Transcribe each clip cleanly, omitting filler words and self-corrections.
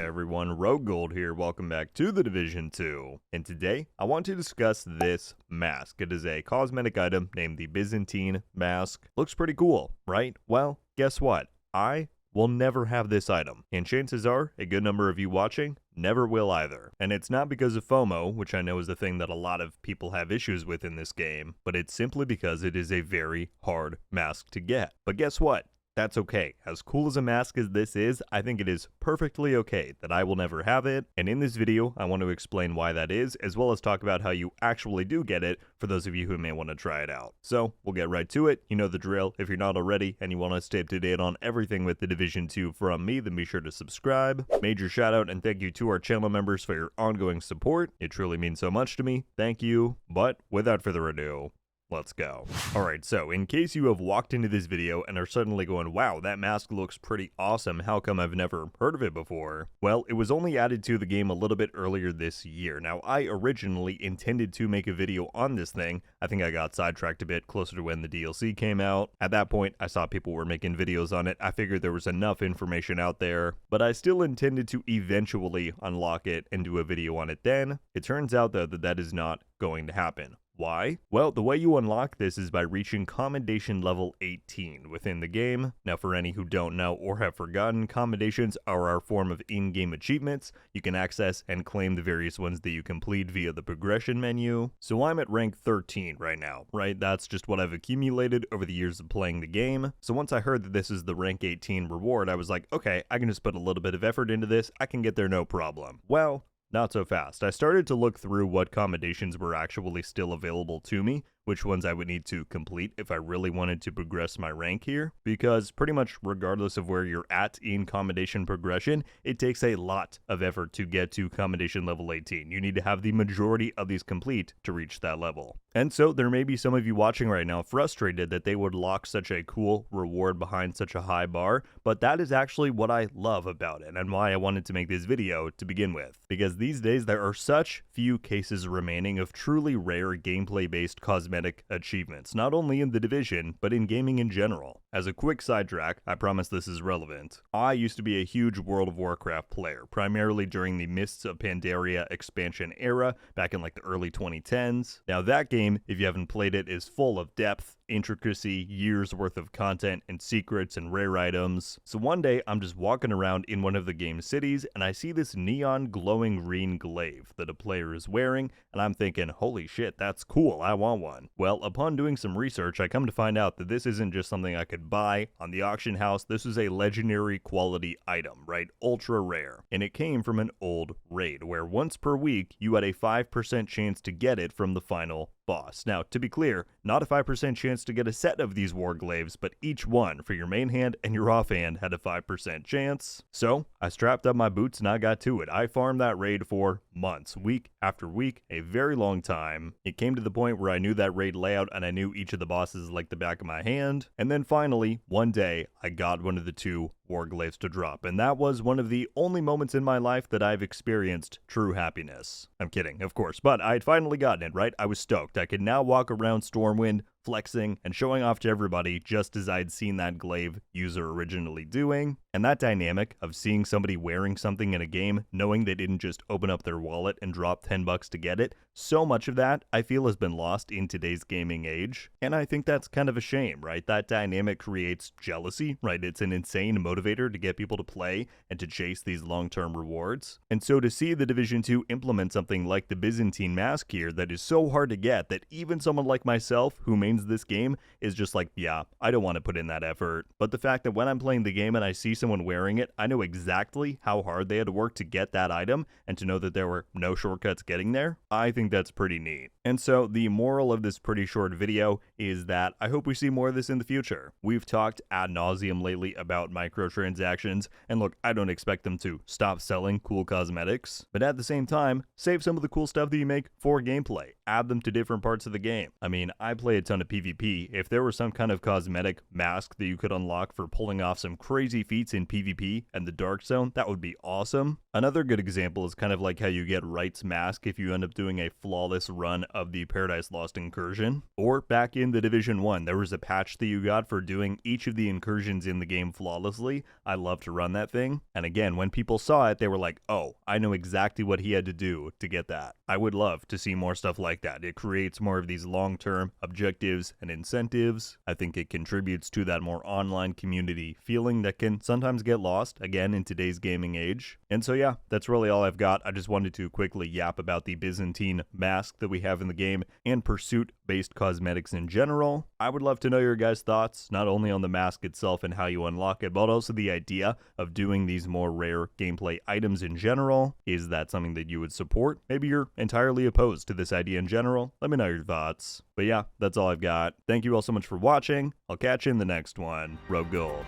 everyone, RogueGold here, welcome back to the Division 2, and today I want to discuss this mask. It is a cosmetic item named the Byzantine mask. Looks pretty cool, right? Well, guess what? I will never have this item, and chances are, a good number of you watching never will either. And it's not because of FOMO, which I know is the thing that a lot of people have issues with in this game, but it's simply because it is a very hard mask to get. But guess what? That's okay. As cool as a mask as this is, I think it is perfectly okay that I will never have it, and in this video, I want to explain why that is, as well as talk about how you actually do get it for those of you who may want to try it out. So, we'll get right to it. You know the drill. If you're not already, and you want to stay up to date on everything with the Division 2 from me, then be sure to subscribe. Major shout out and thank you to our channel members for your ongoing support. It truly means so much to me. Thank you. But, without further ado, let's go. Alright, so in case you have walked into this video and are suddenly going, wow, that mask looks pretty awesome, how come I've never heard of it before? Well, it was only added to the game a little bit earlier this year. Now, I originally intended to make a video on this thing. I think I got sidetracked a bit closer to when the DLC came out. At that point, I saw people were making videos on it. I figured there was enough information out there, but I still intended to eventually unlock it and do a video on it then. It turns out, though, that that is not going to happen. Why? Well, the way you unlock this is by reaching Commendation level 18 within the game. Now, for any who don't know or have forgotten, commendations are our form of in-game achievements. You can access and claim the various ones that you complete via the progression menu. So I'm at rank 13 right now, right? That's just what I've accumulated over the years of playing the game. So once I heard that this is the rank 18 reward, I was like, okay, I can just put a little bit of effort into this. I can get there no problem. Well, not so fast. I started to look through what commendations were actually still available to me, which ones I would need to complete if I really wanted to progress my rank here, because pretty much regardless of where you're at in commendation progression, it takes a lot of effort to get to commendation level 18. You need to have the majority of these complete to reach that level. And so there may be some of you watching right now frustrated that they would lock such a cool reward behind such a high bar, but that is actually what I love about it and why I wanted to make this video to begin with, because these days there are such few cases remaining of truly rare gameplay-based cosmetic achievements, not only in the Division, but in gaming in general. As a quick sidetrack, I promise this is relevant. I used to be a huge World of Warcraft player, primarily during the Mists of Pandaria expansion era, back in like the early 2010s. Now that game, if you haven't played it, is full of depth, intricacy, years worth of content and secrets and rare items. So one day I'm just walking around in one of the game's cities and I see this neon glowing green glaive that a player is wearing, and I'm thinking, holy shit, that's cool, I want one. Well, upon doing some research, I come to find out that this isn't just something I could buy on the auction house. This is a legendary quality item, right? Ultra rare. And it came from an old raid where once per week you had a 5% chance to get it from the final boss. Now, to be clear, not a 5% chance to get a set of these warglaives, but each one for your main hand and your offhand had a 5% chance. So, I strapped up my boots and I got to it. I farmed that raid for months, week after week, a very long time. It came to the point where I knew that raid layout and I knew each of the bosses like the back of my hand. And then finally, one day, I got one of the two warglaives to drop, and that was one of the only moments in my life that I've experienced true happiness. I'm kidding, of course, but I had finally gotten it, right? I was stoked. I could now walk around Stormwind, flexing and showing off to everybody just as I'd seen that glaive user originally doing. And that dynamic of seeing somebody wearing something in a game, knowing they didn't just open up their wallet and drop 10 bucks to get it, so much of that I feel has been lost in today's gaming age. And I think that's kind of a shame, right? That dynamic creates jealousy, right? It's an insane motivator to get people to play and to chase these long-term rewards. And so to see the Division 2 implement something like the Byzantine mask here that is so hard to get that even someone like myself who mains this game is just like, yeah, I don't want to put in that effort. But the fact that when I'm playing the game and I see someone wearing it, I know exactly how hard they had to work to get that item, and to know that there were no shortcuts getting there, I think that's pretty neat. And so the moral of this pretty short video is that I hope we see more of this in the future. We've talked ad nauseum lately about microtransactions, and look, I don't expect them to stop selling cool cosmetics, but at the same time, save some of the cool stuff that you make for gameplay. Add them to different parts of the game. I mean, I play a ton of PvP. If there was some kind of cosmetic mask that you could unlock for pulling off some crazy feats in PvP and the Dark Zone, that would be awesome. Another good example is kind of like how you get Right's Mask if you end up doing a flawless run of the Paradise Lost incursion. Or back in the Division 1, there was a patch that you got for doing each of the incursions in the game flawlessly. I love to run that thing. And again, when people saw it, they were like, oh, I know exactly what he had to do to get that. I would love to see more stuff like that. It creates more of these long-term objectives and incentives. I think it contributes to that more online community feeling that can sometimes get lost, again, in today's gaming age. And so yeah, that's really all I've got. I just wanted to quickly yap about the Byzantine mask that we have in the game and pursuit-based cosmetics in general. I would love to know your guys' thoughts, not only on the mask itself and how you unlock it, but also the idea of doing these more rare gameplay items in general. Is that something that you would support? Maybe you're entirely opposed to this idea in general. Let me know your thoughts. But yeah, that's all I've got. Thank you all so much for watching. I'll catch you in the next one. RogueGold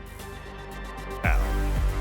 out.